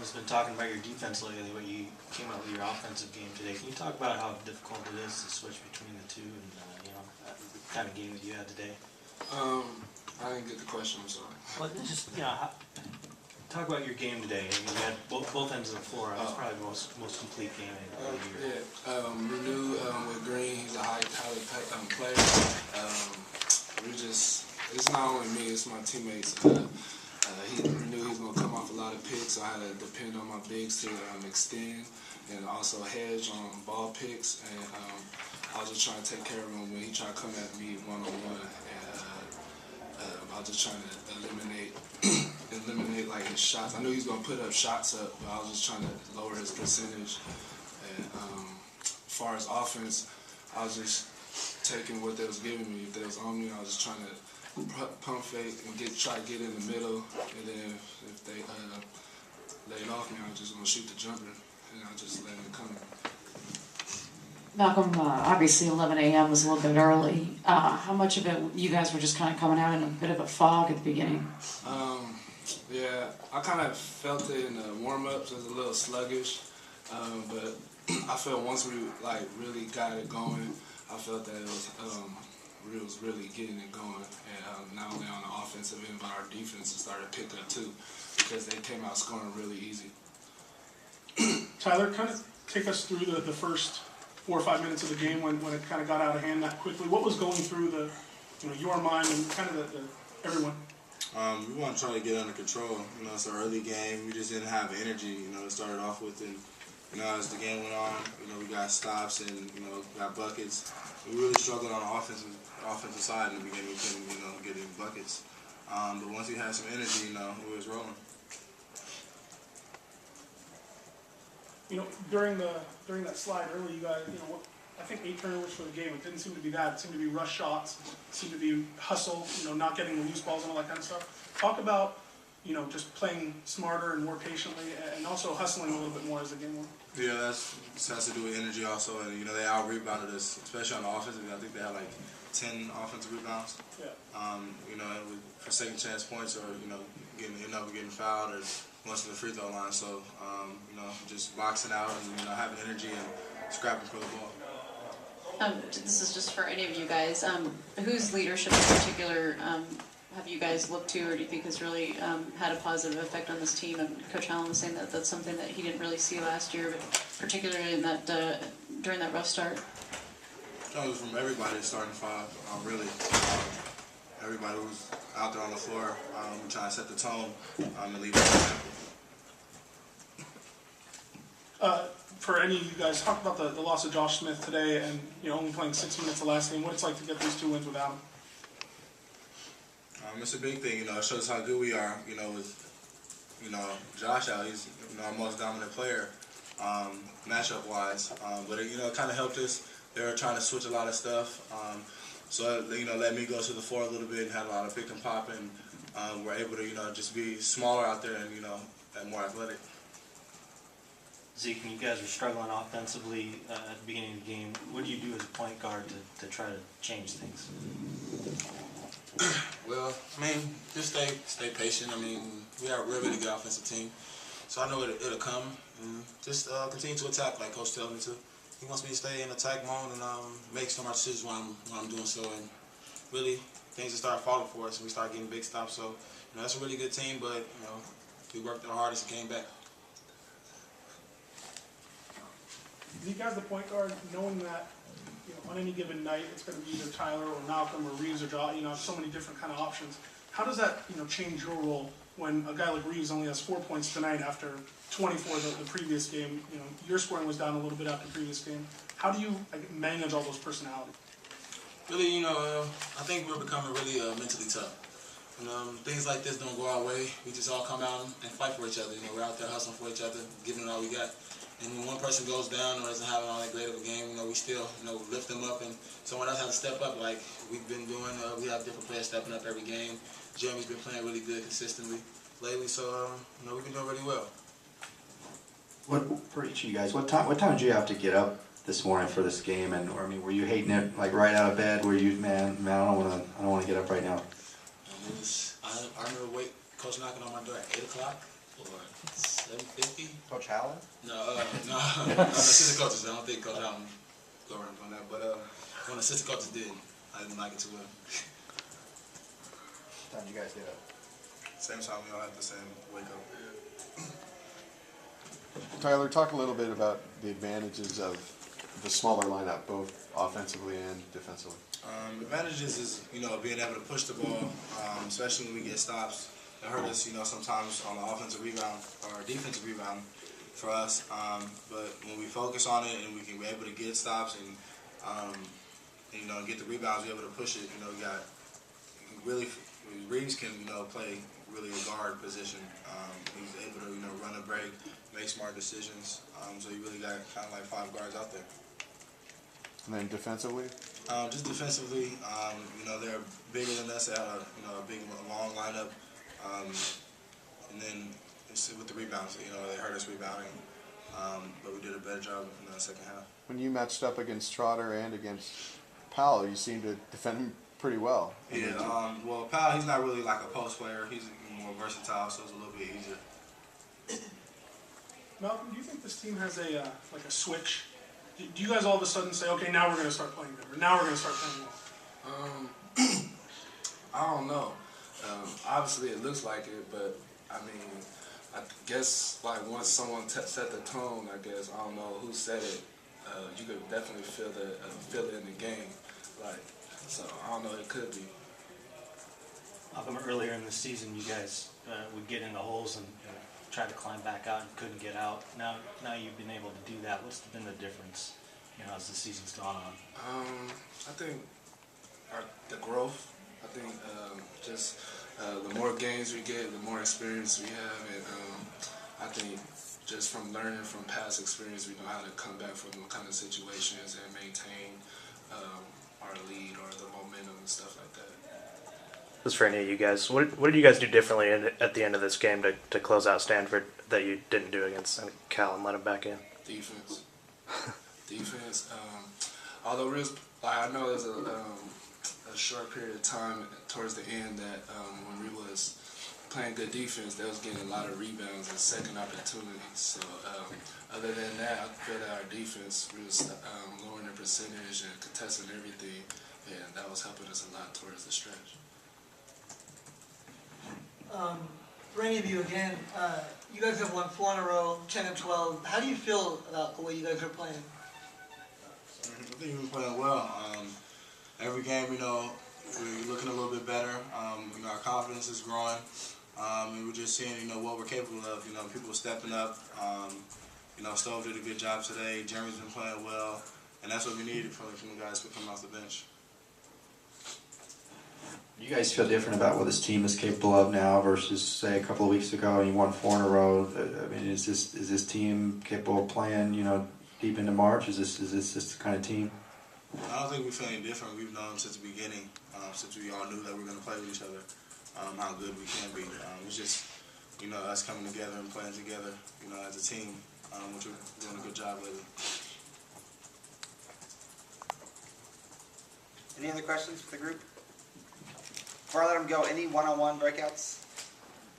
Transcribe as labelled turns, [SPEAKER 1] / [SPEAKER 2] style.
[SPEAKER 1] everyone's been talking about your defense lately, but you came out with your offensive game today. Can you talk about how difficult it is to switch between the two and, the kind of game that you had today?
[SPEAKER 2] I didn't get the question, I'm sorry.
[SPEAKER 1] Well, just, talk about your game today. I mean, you had both ends of the floor. It was probably the most complete game of the year.
[SPEAKER 2] We knew with Green, he's a highly player. It's not only me, it's my teammates. He knew he was going to come off a lot of picks, so I had to depend on my bigs to extend and also hedge on ball picks. And I was just trying to take care of him when he tried to come at me one-on-one. I was just trying to eliminate like his shots. I knew he was going to put up shots up, but I was just trying to lower his percentage. And as far as offense, I was just taking what they was giving me. If they was on me, I was just trying to pump fake and try to get in the middle. And then if they laid off me, I was just going to shoot the jumper, and I just let it come.
[SPEAKER 3] Malcolm, obviously 11 a.m. was a little bit early. How much of it you guys were just kind of coming out in a bit of a fog at the beginning?
[SPEAKER 2] Yeah, I kind of felt it in the warm-ups. It was a little sluggish, but I felt once we really got it going, I felt that it was really getting it going. And not only on the offensive end, but our defense started picking up too, because they came out scoring really easy.
[SPEAKER 4] Tyler, kind of take us through the first 4 or 5 minutes of the game when it kind of got out of hand that quickly. What was going through your mind and kind of everyone?
[SPEAKER 5] We want to try to get under control. It's an early game. We just didn't have energy. It started off with, and as the game went on, we got stops and got buckets. We really struggled on the offensive side in the beginning. We couldn't get any buckets. But once we had some energy, we was rolling.
[SPEAKER 4] During that slide early, you guys, I think 8 turnovers for the game. It didn't seem to be that. It seemed to be rush shots. It seemed to be hustle. Not getting the loose balls and all that kind of stuff. Talk about, just playing smarter and more patiently, and also hustling a little bit more as the game went.
[SPEAKER 5] Yeah, that has to do with energy also, and they out rebounded us, especially on the offense. I think they had like 10 offensive rebounds. Yeah. For second chance points, or getting fouled, or once to the free throw line. So just boxing out and having energy and scrapping for the ball.
[SPEAKER 6] This is just for any of you guys. Whose leadership in particular have you guys looked to, or do you think has really had a positive effect on this team? And Coach Allen was saying that that's something that he didn't really see last year, but particularly in that during that rough start.
[SPEAKER 5] It was from everybody starting five, really. Everybody who's out there on the floor, we try to set the tone and lead by example.
[SPEAKER 4] For any of you guys, talk about the loss of Josh Smith today, and only playing 6 minutes the last game. What it's like to get these 2 wins without him.
[SPEAKER 5] It's a big thing. It shows how good we are. With Josh out, he's our most dominant player, matchup wise. But it kind of helped us. They were trying to switch a lot of stuff. So let me go to the floor a little bit and had a lot of pick and pop, and we're able to just be smaller out there and more athletic.
[SPEAKER 1] Zeke, when you guys were struggling offensively at the beginning of the game, what do you do as a point guard to try to change things?
[SPEAKER 7] Well, just stay patient. We're a really good offensive team, so I know it'll come. And just continue to attack, like Coach tells me to. He wants me to stay in attack mode and make smart decisions when I'm doing so. And really, things will start falling for us, and we start getting big stops. So, that's a really good team, but we worked our hardest and came back.
[SPEAKER 4] You guys, the point guard, knowing that on any given night it's going to be either Tyler or Malcolm or Reeves or Josh, so many different kind of options. How does that change your role when a guy like Reeves only has 4 points tonight after 24 the previous game? Your scoring was down a little bit after the previous game. How do you manage all those personalities?
[SPEAKER 7] Really, I think we're becoming really mentally tough. Things like this don't go our way. We just all come out and fight for each other. We're out there hustling for each other, giving it all we got. And when one person goes down or isn't having all that great of a game, we still, lift them up, and someone else has to step up like we've been doing. We have different players stepping up every game. Jeremy's been playing really good consistently lately, so we've been doing really well.
[SPEAKER 8] For each of you guys, what time did you have to get up this morning for this game? And were you hating it right out of bed? Were you man, I don't want to get up right now?
[SPEAKER 7] I remember Coach knocking on my door at 8 o'clock or 750.
[SPEAKER 8] Coach Allen?
[SPEAKER 7] No, no, assistant coaches. I don't think Coach Allen go around on that, but when assistant coaches did, I didn't like it too well.
[SPEAKER 8] What time did you guys get up?
[SPEAKER 5] Same time we all have the same wake up.
[SPEAKER 9] Tyler, talk a little bit about the advantages of the smaller lineup, both offensively and defensively.
[SPEAKER 5] Advantages is, being able to push the ball, especially when we get stops. It hurt us, sometimes on the offensive rebound or defensive rebound for us. But when we focus on it and we can be able to get stops and get the rebounds, we're able to push it. We got really Reeves can play really a guard position. He's able to run a break, make smart decisions. So you really got kind of like 5 guards out there.
[SPEAKER 9] And then defensively?
[SPEAKER 5] Just defensively, they're bigger than us. They have a big, long lineup. And then with the rebounds, they hurt us rebounding. But we did a better job in the second half.
[SPEAKER 9] When you matched up against Trotter and against Powell, you seemed to defend him pretty well.
[SPEAKER 5] Yeah, well, Powell, he's not really like a post player. He's more versatile, so it's a little bit easier.
[SPEAKER 4] Malcolm, do you think this team has a switch? Do you guys all of a sudden say, okay, now we're going to start playing better, now we're going to start playing well?
[SPEAKER 2] I don't know. Obviously, it looks like it, but I mean, I guess like once someone set the tone, I guess I don't know who said it. You could definitely feel it in the game. So I don't know. It could be.
[SPEAKER 1] Malcolm, earlier in the season, you guys would get in the holes and try to climb back out and couldn't get out. Now you've been able to do that. What's been the difference, as the season's gone on?
[SPEAKER 2] I think the growth. I think just the more games we get, the more experience we have, and I think just from learning from past experience, we know how to come back from those kind of situations and maintain our lead or the momentum and stuff like that.
[SPEAKER 10] This is for any of you guys. What did you guys do differently at the end of this game to close out Stanford that you didn't do against Cal and let him back in?
[SPEAKER 2] Defense. Defense. Although I know there's a short period of time towards the end that when we was playing good defense, they was getting a lot of rebounds and second opportunities. So other than that, I feel that our defense was lowering the percentage and contesting everything, and that was helping us a lot towards the stretch.
[SPEAKER 11] For any of you again, you guys have won 4 in a row, 10 and 12. How do you feel about the way you guys are playing?
[SPEAKER 5] I think we've been playing well. Every game, we're looking a little bit better. Our confidence is growing. And we're just seeing, what we're capable of. People stepping up. Stove did a good job today. Jeremy's been playing well. And that's what we needed from the guys who come off the bench.
[SPEAKER 8] Do you guys feel different about what this team is capable of now versus, say, a couple of weeks ago and you won 4 in a row? I mean, is this team capable of playing, deep into March? Is this the kind of team?
[SPEAKER 5] I don't think we feel any different. We've known since the beginning, since we all knew that we were going to play with each other, how good we can be. It's just, us coming together and playing together, as a team, which we're doing a good job lately.
[SPEAKER 12] Any other questions for the group? Before I let them go, any one-on-one breakouts?